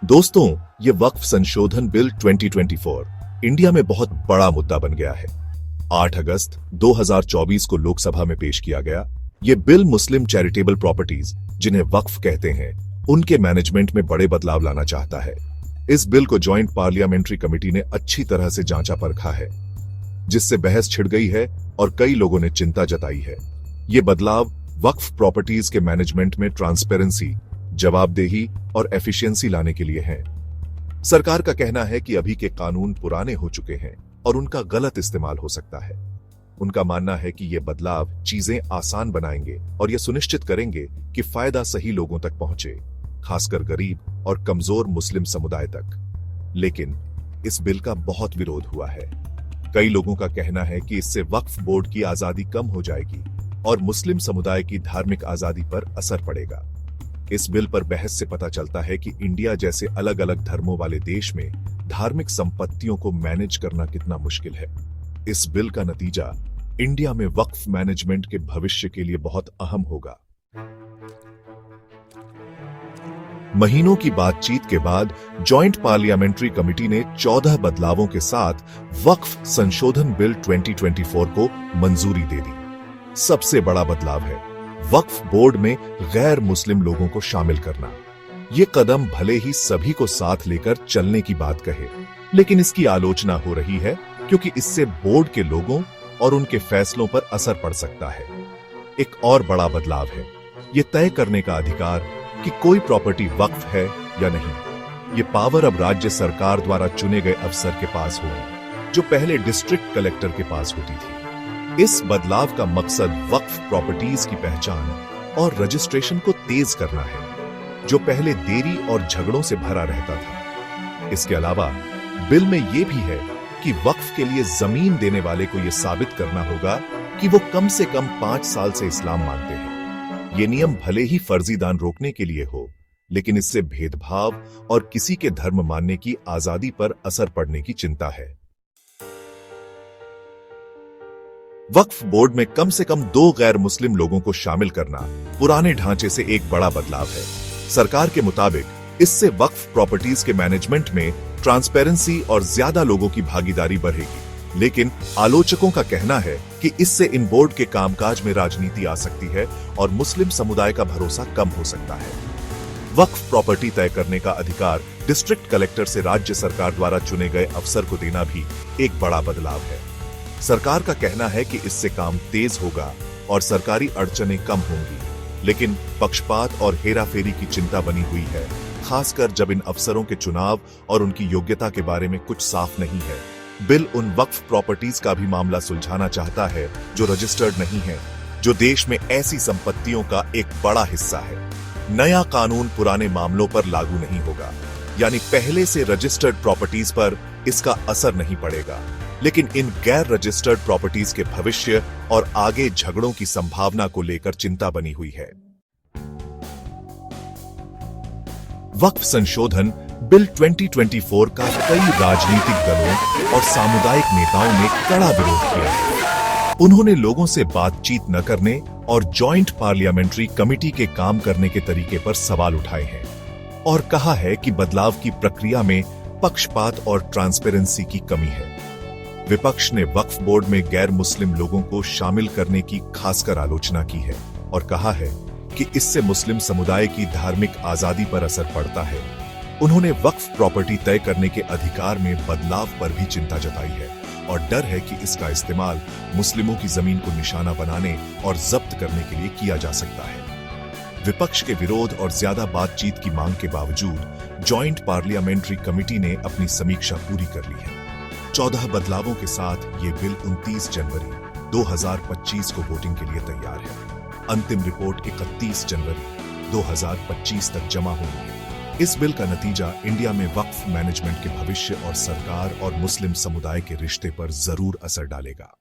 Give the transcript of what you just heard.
दोस्तों, ये वक्फ संशोधन बिल 2024 इंडिया में बहुत बड़ा मुद्दा बन गया है। 8 अगस्त 2024 को लोकसभा में पेश किया गया। ये बिल मुस्लिम चैरिटेबल प्रॉपर्टीज, जिन्हें वक्फ कहते हैं, उनके मैनेजमेंट में बड़े बदलाव लाना चाहता है। इस बिल को ज्वाइंट पार्लियामेंट्री कमेटी ने अच्छी तरह से जांचा परखा है, जिससे बहस छिड़ गई है और कई लोगों ने चिंता जताई है। ये बदलाव वक्फ प्रॉपर्टीज के मैनेजमेंट में ट्रांसपेरेंसी, जवाबदेही और एफिशिएंसी लाने के लिए हैं। सरकार का कहना है कि अभी के कानून पुराने हो चुके हैं और उनका गलत इस्तेमाल हो सकता है। उनका मानना है कि ये बदलाव चीजें आसान बनाएंगे और ये सुनिश्चित करेंगे कि फायदा सही लोगों तक पहुंचे, खासकर गरीब और कमजोर मुस्लिम समुदाय तक। लेकिन इस बिल का बहुत विरोध हुआ है। कई लोगों का कहना है कि इससे वक्फ बोर्ड की आजादी कम हो जाएगी और मुस्लिम समुदाय की धार्मिक आजादी पर असर पड़ेगा। इस बिल पर बहस से पता चलता है कि इंडिया जैसे अलग अलग धर्मों वाले देश में धार्मिक संपत्तियों को मैनेज करना कितना मुश्किल है। इस बिल का नतीजा इंडिया में वक्फ मैनेजमेंट के भविष्य के लिए बहुत अहम होगा। महीनों की बातचीत के बाद ज्वाइंट पार्लियामेंट्री कमेटी ने 14 बदलावों के साथ वक्फ संशोधन बिल 2024 को मंजूरी दे दी। सबसे बड़ा बदलाव है वक्फ बोर्ड में गैर मुस्लिम लोगों को शामिल करना। ये कदम भले ही सभी को साथ लेकर चलने की बात कहे, लेकिन इसकी आलोचना हो रही है क्योंकि इससे बोर्ड के लोगों और उनके फैसलों पर असर पड़ सकता है। एक और बड़ा बदलाव है ये तय करने का अधिकार कि कोई प्रॉपर्टी वक्फ है या नहीं। ये पावर अब राज्य सरकार द्वारा चुने गए अफसर के पास होगी, जो पहले डिस्ट्रिक्ट कलेक्टर के पास होती थी। इस बदलाव का मकसद वक्फ प्रॉपर्टीज की पहचान और रजिस्ट्रेशन को तेज करना है, जो पहले देरी और झगड़ों से भरा रहता था। इसके अलावा बिल में यह भी है कि वक्फ के लिए जमीन देने वाले को यह साबित करना होगा कि वो कम से कम 5 साल से इस्लाम मानते हैं। ये नियम भले ही फर्जी दान रोकने के लिए हो, लेकिन इससे भेदभाव और किसी के धर्म मानने की आजादी पर असर पड़ने की चिंता है। वक्फ बोर्ड में कम से कम 2 गैर मुस्लिम लोगों को शामिल करना पुराने ढांचे से एक बड़ा बदलाव है। सरकार के मुताबिक इससे वक्फ प्रॉपर्टीज के मैनेजमेंट में ट्रांसपेरेंसी और ज्यादा लोगों की भागीदारी बढ़ेगी। लेकिन आलोचकों का कहना है कि इससे इन बोर्ड के कामकाज में राजनीति आ सकती है और मुस्लिम समुदाय का भरोसा कम हो सकता है। वक्फ प्रॉपर्टी तय करने का अधिकार डिस्ट्रिक्ट कलेक्टर से राज्य सरकार द्वारा चुने गए अफसर को देना भी एक बड़ा बदलाव है। सरकार का कहना है कि इससे काम तेज होगा और सरकारी अड़चनें कम होंगी, लेकिन पक्षपात और हेराफेरी की चिंता बनी हुई है, खासकर जब इन अफसरों के चुनाव और उनकी योग्यता के बारे में कुछ साफ नहीं है। बिल उन वक्फ प्रॉपर्टीज का भी मामला सुलझाना चाहता है जो रजिस्टर्ड नहीं है, जो देश में ऐसी संपत्तियों का एक बड़ा हिस्सा है। नया कानून पुराने मामलों पर लागू नहीं होगा, यानी पहले से रजिस्टर्ड प्रॉपर्टीज पर इसका असर नहीं पड़ेगा, लेकिन इन गैर रजिस्टर्ड प्रॉपर्टीज के भविष्य और आगे झगड़ों की संभावना को लेकर चिंता बनी हुई है। वक्फ संशोधन बिल 2024 का कई राजनीतिक दलों और सामुदायिक नेताओं ने कड़ा विरोध किया है। उन्होंने लोगों से बातचीत न करने और ज्वाइंट पार्लियामेंट्री कमेटी के काम करने के तरीके पर सवाल उठाए हैं और कहा है कि बदलाव की प्रक्रिया में पक्षपात और ट्रांसपेरेंसी की कमी है। विपक्ष ने वक्फ बोर्ड में गैर मुस्लिम लोगों को शामिल करने की खासकर आलोचना की है और कहा है कि इससे मुस्लिम समुदाय की धार्मिक आजादी पर असर पड़ता है। उन्होंने वक्फ प्रॉपर्टी तय करने के अधिकार में बदलाव पर भी चिंता जताई है और डर है कि इसका इस्तेमाल मुस्लिमों की जमीन को निशाना बनाने और जब्त करने के लिए किया जा सकता है। विपक्ष के विरोध और ज्यादा बातचीत की मांग के बावजूद ज्वाइंट पार्लियामेंट्री कमेटी ने अपनी समीक्षा पूरी कर ली है। 14 बदलावों के साथ ये बिल 29 जनवरी 2025 को वोटिंग के लिए तैयार है। अंतिम रिपोर्ट 31 जनवरी 2025 तक जमा होगी। इस बिल का नतीजा इंडिया में वक्फ मैनेजमेंट के भविष्य और सरकार और मुस्लिम समुदाय के रिश्ते पर जरूर असर डालेगा।